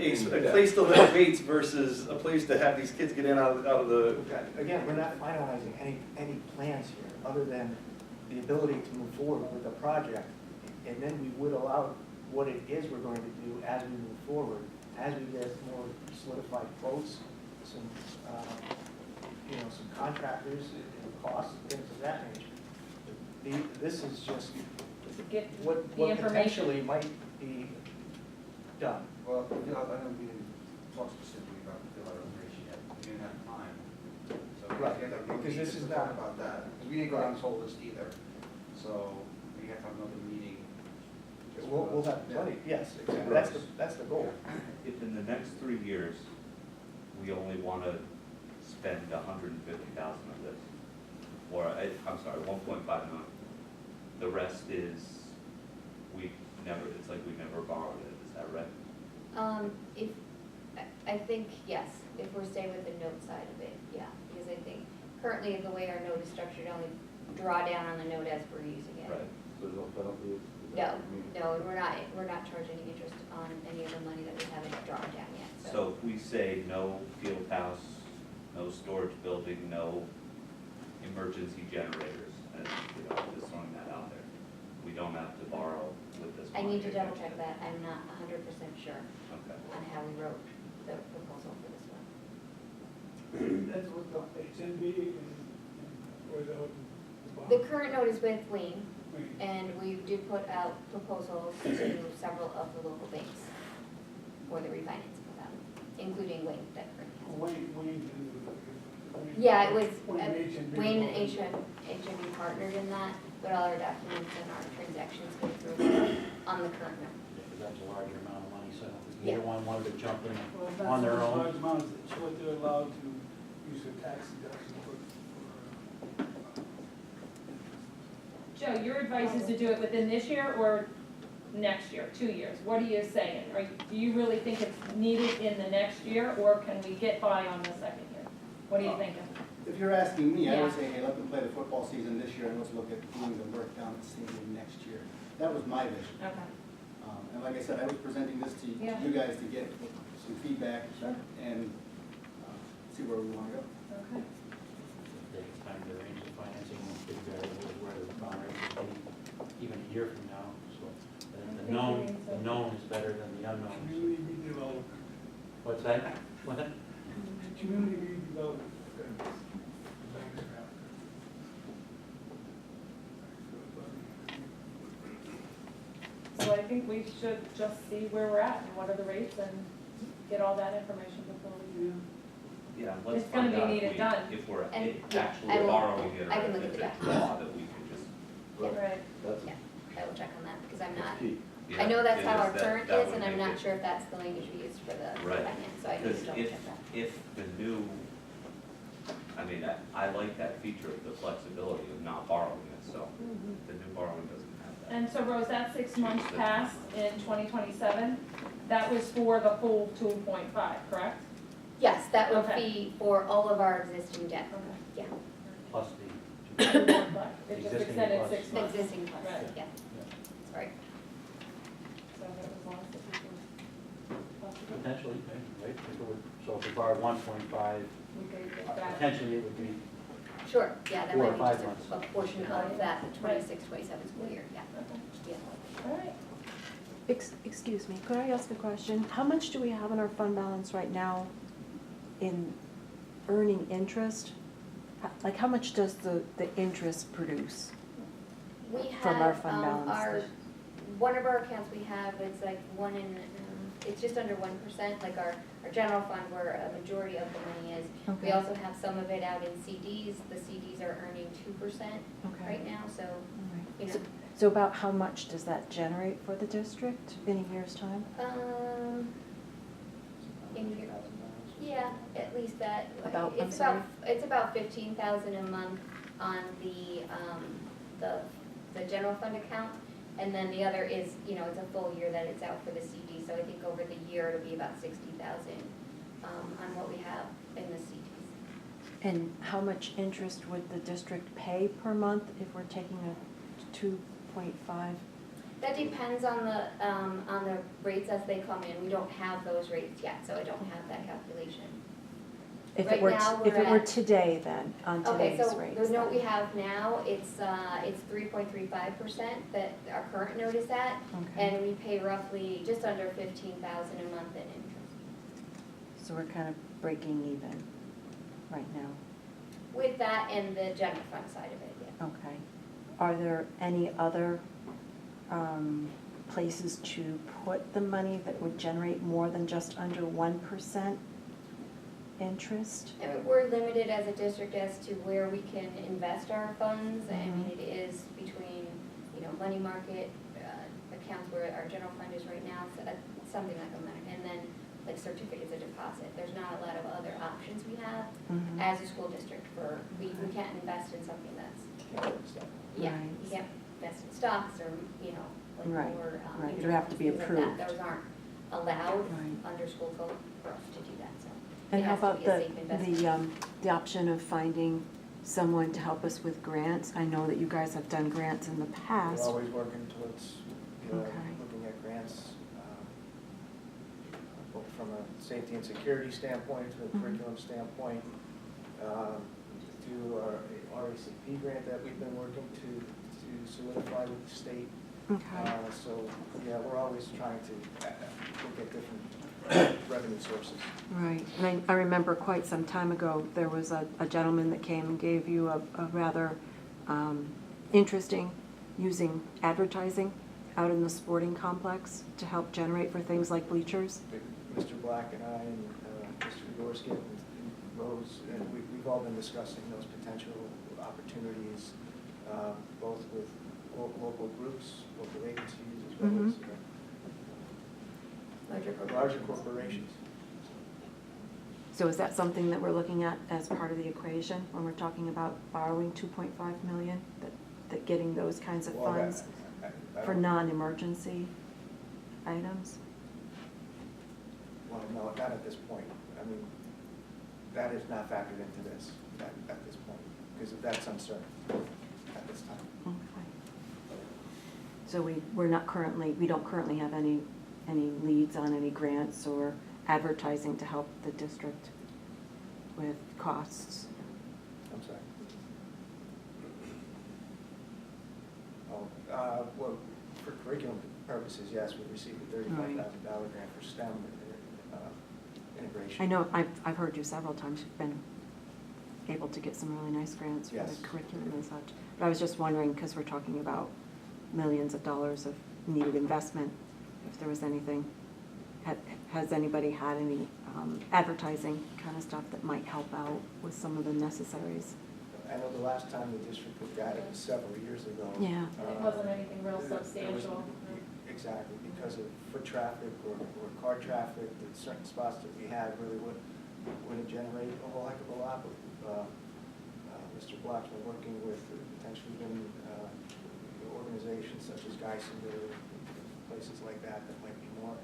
a place to lift weights versus a place to have these kids get in out of the, Again, we're not finalizing any plans here, other than the ability to move forward with the project. And then we would allow what it is we're going to do as we move forward, as we get more solidified quotes, some, some contractors and costs, and things of that nature. This is just To get what the information. potentially might be done. Well, I know we didn't talk specifically about the fill out information yet, we didn't have time. So we Right, have to have a because this meeting is to talk not- about that, because we didn't go down this whole list either. So we have to have another meeting. just for We'll those. have plenty, yes, exactly, Right. that's the goal. If in the next 3 years, we only want to spend 150,000 of this, or, I'm sorry, 1.5 million, the rest is, it's like we never borrowed it, is that right? I think, yes, if we're staying with the note side of it, yeah, because I think currently the way our note is structured, only draw down on the note as we're using it. Right. So there's no penalty? No, and we're not charging any interest on any of the money that we haven't drawn down yet, So if we say no field house, no storage building, no emergency generators, and, just throwing that out there, we don't have to borrow with this I money. need to double check that, I'm not 100% sure Okay. on how we wrote the proposal for this one. That's what the HNB and or the bond. The current note is with Wayne, Wayne. and we did put out proposals to several of the local banks for the refinancing of them, including Wayne that currently has. Wayne. Yeah, it was, H&B. Wayne and HMB partnered in that, but all our documents and our transactions go through on the current note. Because that's a larger amount of money, so Yeah. either one wanted to jump in Well, that's on their what own. large amounts, it's what they're allowed to use for tax deduction for. Joe, your advice is to do it within this year or next year, 2 years? What are you saying? Do you really think it's needed in the next year, or can we get by on the second year? What are you thinking? If you're asking me, I would Yeah. say, hey, let them play the football season this year and let's look at doing the work down at the stadium next year. That was my vision. Okay. And like I said, I was presenting this to Yeah. you guys to get some feedback Sure. and see where we want to go. Okay. Take the time to arrange the financing, and big variables where the bond rate will be even a year from now, so. The known is better than the unknown. Community redevelopment. What's that? What? Community redevelopment. Banks are after. So I think we should just see where we're at and what are the rates and get all that information before we. Yeah, let's It's gonna find be out needed done. if we're And, yeah, actually I will- borrowing it, I or can look if into it's that. law that we can just. Right. That's Yeah, I will check on that, because I'm not, key. I know that's it how is. our That- current that is, would and I'm make not it- sure if that's the language we use for the Right. finance, so I need Because to double check that. if the new, I like that feature of the flexibility of not borrowing it, so the new borrowing doesn't have that. And so Rose, that 6 months passed in 2027, that was for the full 2.5, correct? Yes, that would Okay. be for all of our existing debt, Okay. yeah, Plus the. 2.5, it just Existing extended plus. 6 months. existing plus, Right. yeah, sorry. So that was lost if we were possible. Potentially, right? If it would- So if we borrowed 1.5, We could get back. potentially it would be, Sure, yeah, that 4 or might be 5 just months. a portion of that 26-27 school year, yeah, Okay. yeah. All right. Excuse me, could I ask a question? How much do we have in our fund balance right now in earning interest? Like, how much does the interest produce? We From our have, fund balance. one of our accounts we have, it's like it's just under 1%, like our general fund where a majority of the money is. We Okay. also have some of it out in CDs, the CDs are earning 2% Okay. right now, so, All right. you know. So about how much does that generate for the district in a year's time? In your, yeah, at least that. About- I'm It's about 15,000 a month on the general fund account. And then the other is, it's a full year that it's out for the CD, so I think over the year it'll be about 60,000 on what we have in the CDs. And how much interest would the district pay per month if we're taking a 2.5? That depends on the rates as they come in. We don't have those rates yet, so I don't have that calculation. If Right it were, now, if we're it were at- today then, on Okay, today's so rates? the note we then. have now, it's 3.35% that our current note is at, Okay, and we pay roughly just under 15,000 a month in interest. so we're kind of breaking even right now. With that and the general fund side of it, yeah. Okay. Are there any other places to put the money that would generate more than just under 1% interest? I mean, we're limited as a district as to where we can invest our funds. I mean, it is between, money market accounts where our general fund is right now, so that's something like a money, and then like certificates of deposit. There's not a lot of other options we have Mhm. as a school district we can't invest in something that's, yeah, Right. you can't invest in stocks or, like Right, more. right. It'd have to be things like that. approved. Those aren't allowed Right. under school code for us to do that, so. And it how has to about be a safe investment. the option of finding someone to help us with grants? I know that you guys have done grants in the We're past. always working towards, Okay. looking at grants, both from a safety and security standpoint, to a Mhm. curriculum standpoint, to our RACP grant that we've been working to solidify with the state. Okay. So, yeah, we're always trying to look at different revenue sources. Right, and I remember quite some time ago, there was a gentleman that came and gave you a rather interesting, using advertising out in the sporting complex to help generate for things like bleachers. Mr. Black and I and Mr. Gorski and Rose, and we've all been discussing those potential opportunities, both with local groups, local agencies, as well as larger corporations. So is that something that we're looking at as part of the equation when we're talking about borrowing 2.5 million? That getting those kinds of Well, funds I for don't- non-emergency items? Well, no, not at this point. I mean, that is not factored into this at this point, because that's uncertain at this time. Okay. So we don't currently have any leads on any grants or advertising to help the district with costs? I'm sorry. Well, for curriculum purposes, yes, we received a $35,000 grant for STEM integration. I know, I've heard you several times, you've been able to get some really nice grants for Yes. the curriculum and such. But I was just wondering, because we're talking about millions of dollars of needed investment, if there was anything, has anybody had any advertising kind of stuff that might help out with some of the necessaries? I know the last time the district looked at it was several years ago. Yeah. It wasn't anything real There was- substantial. Exactly, because of foot traffic or car traffic, that certain spots that we had really wouldn't generate a whole heck of a lot. But Mr. Black's been working with potentially even organizations such as Geisinger, places like that might be more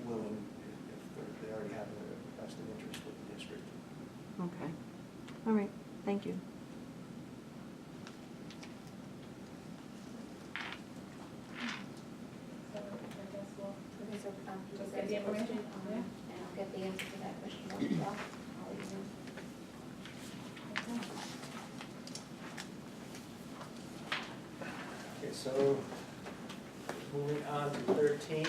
willing if they already have a vested interest with the district. Okay, all right, thank you. So I guess we'll Okay, so, you Just guys get the post it, information, yeah. and I'll get the answer to that question as well. I'll let you know. Okay, so moving on to 13.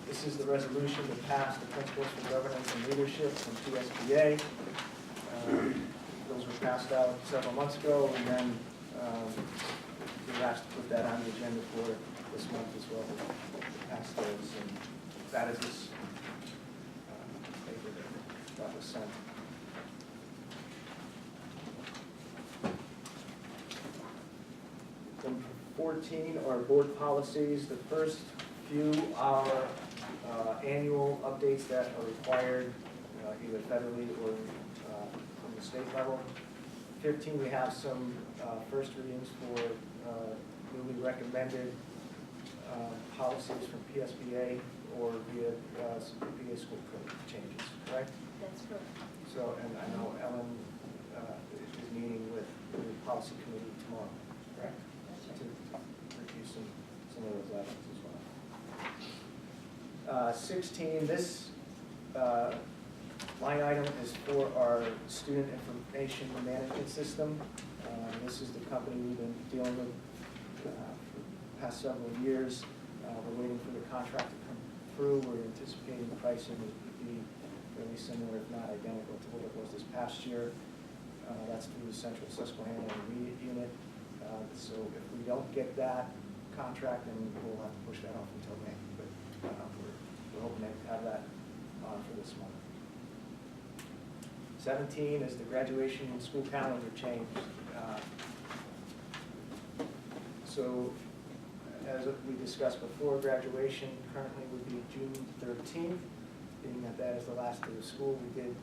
This is the resolution to pass the Principles for Governance and Leadership from PSBA. Those were passed out several months ago, and then we were asked to put that on the agenda for this month as well. Pass those, and that is this paper that was sent. Number 14 are board policies. The first few are annual updates that are required either federally or from the state level. 15, we have some first readings for newly recommended policies from PSBA or via some PA school code changes, correct? That's correct. So, and I know Ellen is meeting with the policy committee tomorrow, correct? That's right. To some of those items as well. 16, this line item is for our student information management system. This is the company we've been dealing with for the past several years. We're waiting for the contract to come through. We're anticipating the pricing would be fairly similar, if not identical, to what it was this past year. That's through the Central Susquehanna Intermediate Unit. So if we don't get that contract, then we'll have to push that off until May. But we're hoping to have that for this month. 17 is the graduation and school calendar change. So as we discussed before, graduation currently would be June 13th. Being that that is the last day of school, we did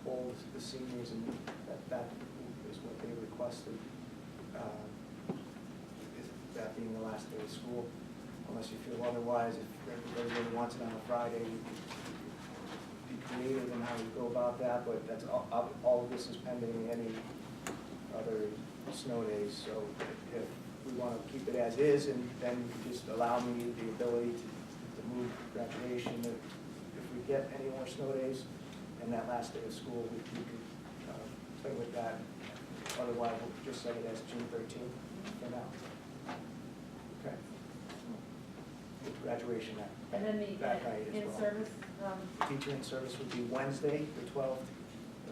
poll the seniors, and that is what they requested, is that being the last day of school. Unless you feel otherwise, if everybody wants it on a Friday, we could be creative in how we go about that, but that's all of this is pending any other snow days. So if we want to keep it as is, and then you just allow me the ability to move graduation. If we get any more snow days and that last day of school, we could play with that. Otherwise, we'll just set it as June 13th for now. Okay. With graduation And then that night as well. in-service, Teacher in service would be Wednesday, the 12th.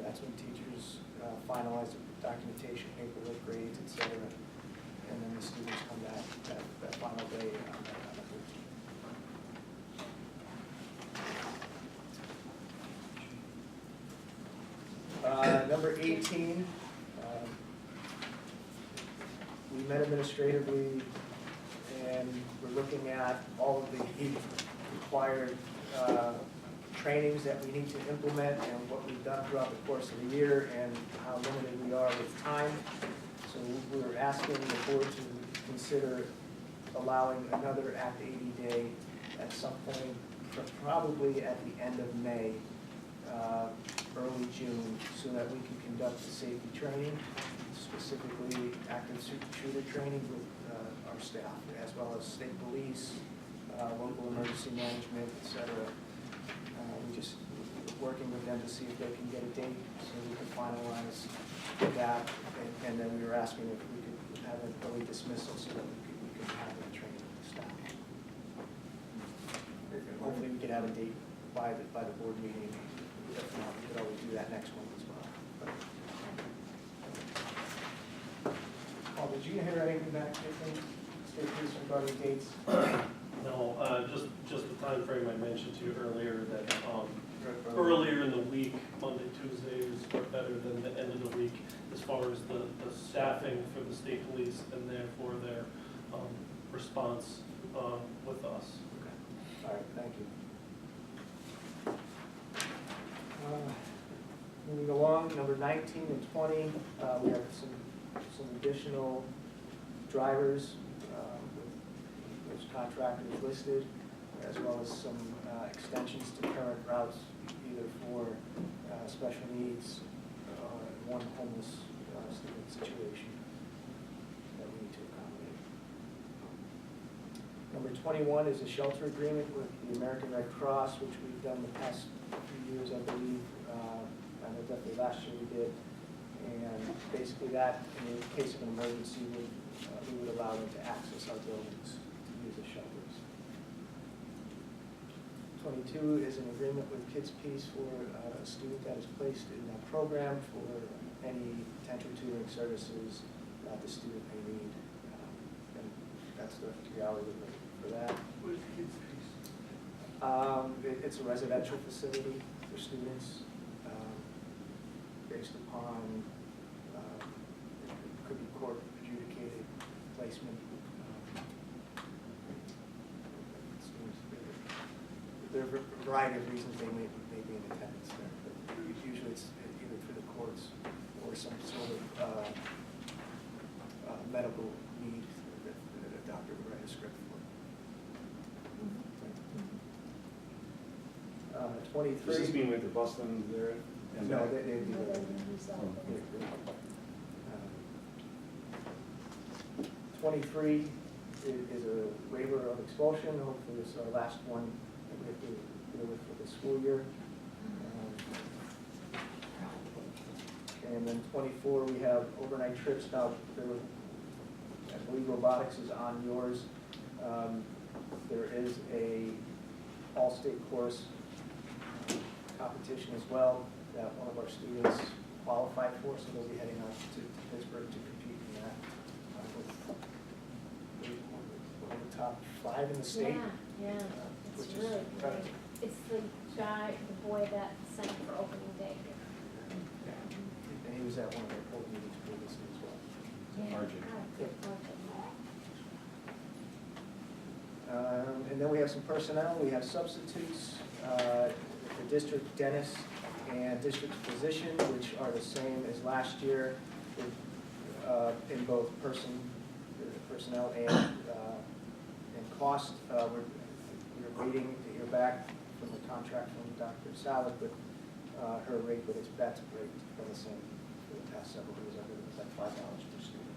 That's when teachers finalize the documentation, paperwork, grades, et cetera. And then the students come back that final day on the 13th. Number 18, we met administratively, and we're looking at all of the required trainings that we need to implement and what we've done throughout the course of the year and how limited we are with time. So we're asking the board to consider allowing another Act 80 day at some point, probably at the end of May, early June, so that we can conduct the safety training, specifically active shooter training with our staff, as well as state police, local emergency management, et cetera. We just working with them to see if they can get a date so we can finalize that. And then we were asking if we could have an early dismissal so that we could have that training with the staff. Hopefully we could have a date by the board meeting. If not, we could always do that next one as well. Paul, did you hear anything back from state police regarding dates? No, just the time frame I mentioned to you earlier, that earlier in the week, Monday, Tuesdays are better than the end of the week as far as the staffing for the state police and therefore their response with us. Okay. All right, thank you. Moving along, number 19 and 20, we have some additional drivers with those contractors listed, as well as some extensions to current routes, either for special needs, one homeless student situation that we need to accommodate. Number 21 is a shelter agreement with the American Red Cross, which we've done the past few years, I believe. I know definitely last year we did. And basically that, in the case of an emergency, we would allow them to access our buildings to use the shelters. 22 is an agreement with Kids Peace for a student that is placed in that program for any potential tutoring services that the student may need. And that's the hourly rate for that. What is Kids Peace? It's a residential facility for students, based upon, it could be court adjudicated placement. There are a variety of reasons they may be in attendance there, but usually it's either through the courts or some sort of medical need that a doctor would write a script for. 23. Does this mean we have to bus them there? And No, back? they'd be there. 23 is a waiver of expulsion. Hopefully this is our last one that we have to deal with for the school year. And then 24, we have overnight trips. Now, I believe robotics is on yours. There is a all-state course competition as well that one of our students qualified for, so they'll be heading out to Pittsburgh to compete in that. One of the top 5 in the state. Yeah, which it's is really incredible. great. It's the boy that signed up for opening day. And he was at one of our board meetings previously as well. Arjun. And then we have some personnel. We have substitutes, the district dentist and district physician, which are the same as last year in both personnel and cost. We're waiting to hear back from the contract from Dr. Salad, but her rate, but that's great. It's been the same for the past several years. I believe it's like $5 per student.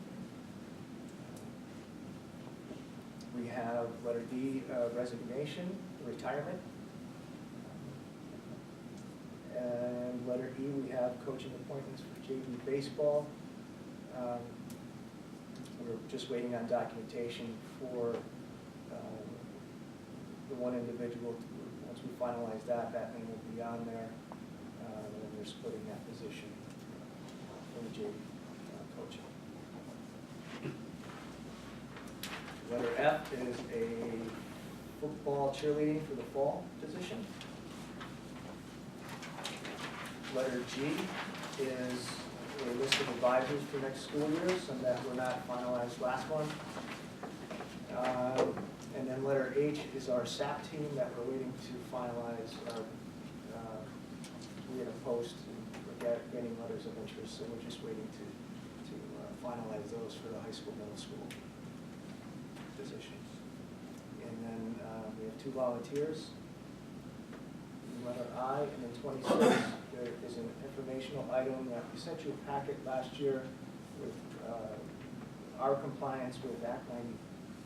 We have letter D, resignation, retirement. And letter E, we have coaching appointments for JV baseball. We're just waiting on documentation for the one individual. Once we finalize that, that name will be on there. And then we're splitting that position from the JV coaching. Letter F is a football cheerleading for the fall position. Letter G is a list of advisors for next school year, some that were not finalized last one. And then letter H is our SAP team that we're waiting to finalize. We're going to post and we're getting letters of interest, so we're just waiting to finalize those for the high school, middle school positions. And then we have 2 volunteers. Letter I, and then 26, there is an informational item that we sent you a packet last year with our compliance with Act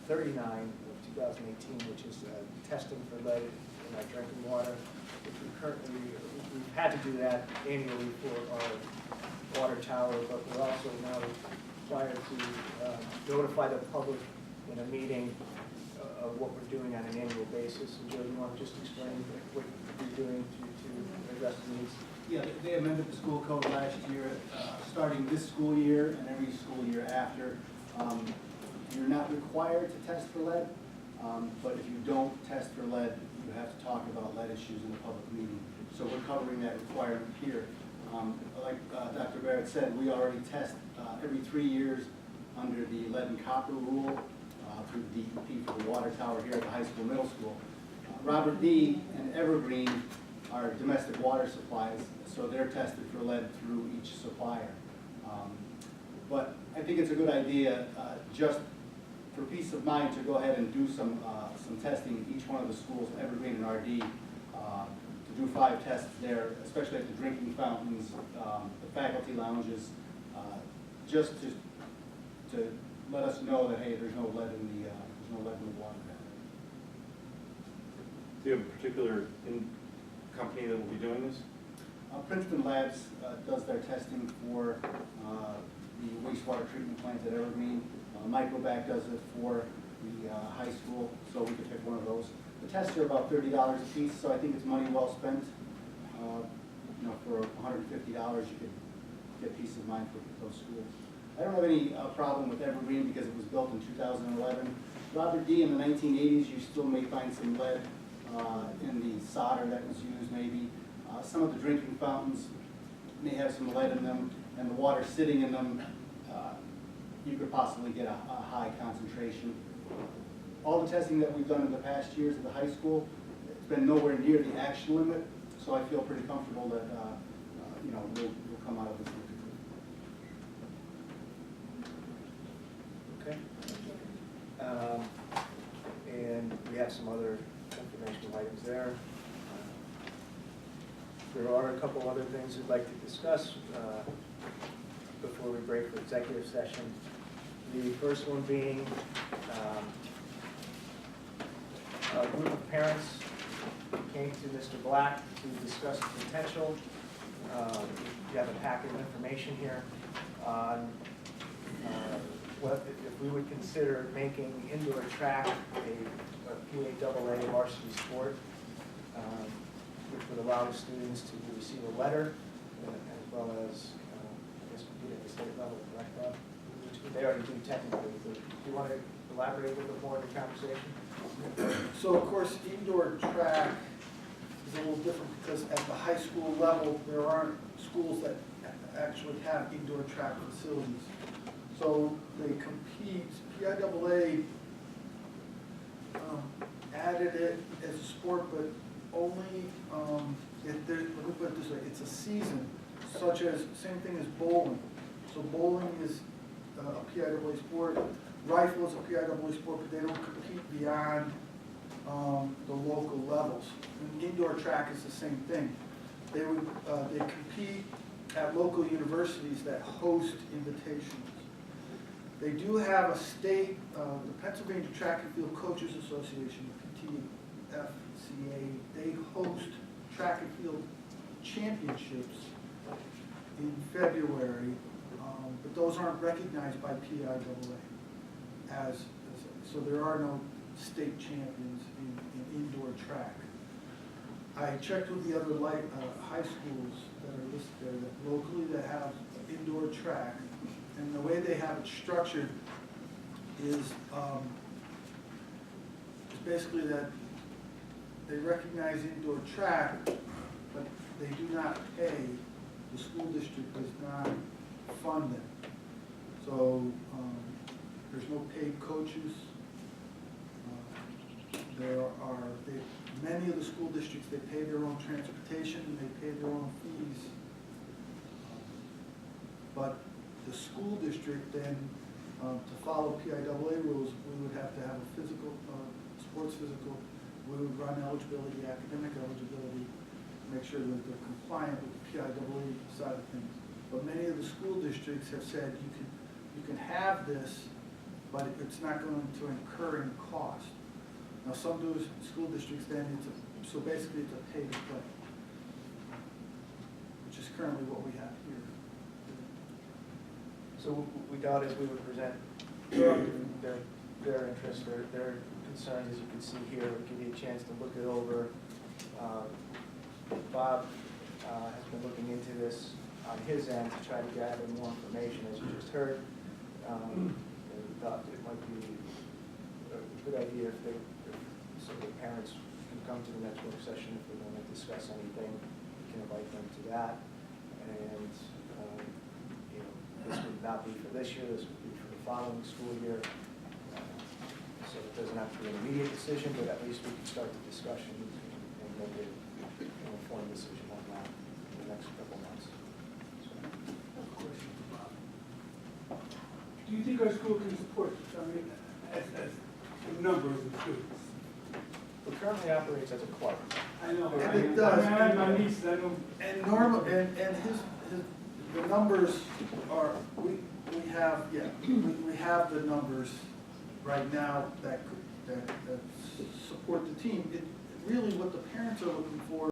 39 of 2018, which is testing for lead in our drinking water, which we've had to do that annually for our water tower, but we're also now required to notify the public in a meeting of what we're doing on an annual basis. And Joe, you want to just explain what you're doing to address the needs? Yeah, they amended the school code last year, starting this school year and every school year after. You're not required to test for lead, but if you don't test for lead, you have to talk about lead issues in a public meeting. So we're covering that requirement here. Like Dr. Barrett said, we already test every 3 years under the lead and copper rule through the DEP for the water tower here at the high school, middle school. Robert D. and Evergreen are domestic water supplies, so they're tested for lead through each supplier. But I think it's a good idea, just for peace of mind, to go ahead and do some testing in each one of the schools, Evergreen and RD, to do 5 tests there, especially at the drinking fountains, the faculty lounges, just to let us know that, hey, there's no lead in the water. Do you have a particular company that will be doing this? Princeton Labs does their testing for the wastewater treatment plant at Evergreen. Microbac does it for the high school, so we could pick one of those. The tests are about $30 a piece, so I think it's money well spent. For $150, you could get peace of mind for those schools. I don't have any problem with Evergreen because it was built in 2011. Robert D. in the 1980s, you still may find some lead in the solder that was used maybe. Some of the drinking fountains may have some lead in them, and the water sitting in them, you could possibly get a high concentration. All the testing that we've done in the past years at the high school, it's been nowhere near the actual limit, so I feel pretty comfortable that we'll come out of this. Okay. And we have some other informational items there. There are a couple other things we'd like to discuss before we break for executive session. The first one being a group of parents came to Mr. Black to discuss the potential. You have a packet of information here on what if we would consider making indoor track a PAAA varsity sport, which would allow the students to receive a letter as well as, I guess, compete at the state level, correct, Rob? They already do technically, but do you want to elaborate a little bit more in the conversation? So of course, indoor track is a little different because at the high school level, there aren't schools that actually have indoor track facilities. So they compete, PIAA added it as a sport, but only, let me put it this way, it's a season, such as, same thing as bowling. So bowling is a PIAA sport, rifle is a PIAA sport, but they don't compete beyond the local levels. And indoor track is the same thing. They compete at local universities that host invitations. They do have a state, the Pennsylvania Track and Field Coaches Association, PTFCA, they host track and field championships in February, but those aren't recognized by PIAA so there are no state champions in indoor track. I checked with the other high schools that are listed there that locally that have indoor track, and the way they have it structured is basically that they recognize indoor track, but they do not pay, the school district does not fund them. So there's no paid coaches. Many of the school districts, they pay their own transportation, and they pay their own fees. But the school district then, to follow PIAA rules, we would have to have a physical, sports physical. We would run eligibility, academic eligibility, make sure that they're compliant with the PIAA side of things. But many of the school districts have said you can have this, but it's not going to incur any cost. Now, some school districts then, so basically it's a pay to play, which is currently what we have here. So what we thought is we would present their interests, their concerns, as you can see here, we'll give you a chance to look it over. Bob has been looking into this on his end to try to gather more information, as you just heard. And we thought it might be a good idea so the parents can come to the next work session if they want to discuss anything. We can invite them to that. And this would not be for this year, this would be for the following school year. So it doesn't have to be an immediate decision, but at least we can start the discussion and make an informed decision on that in the next couple months. Do you think our school can support this? I mean, as numbers of students? It currently operates as a club. I know. And it does. I have my niece, I don't. And the numbers are, we have the numbers right now that support the team. Really what the parents are looking for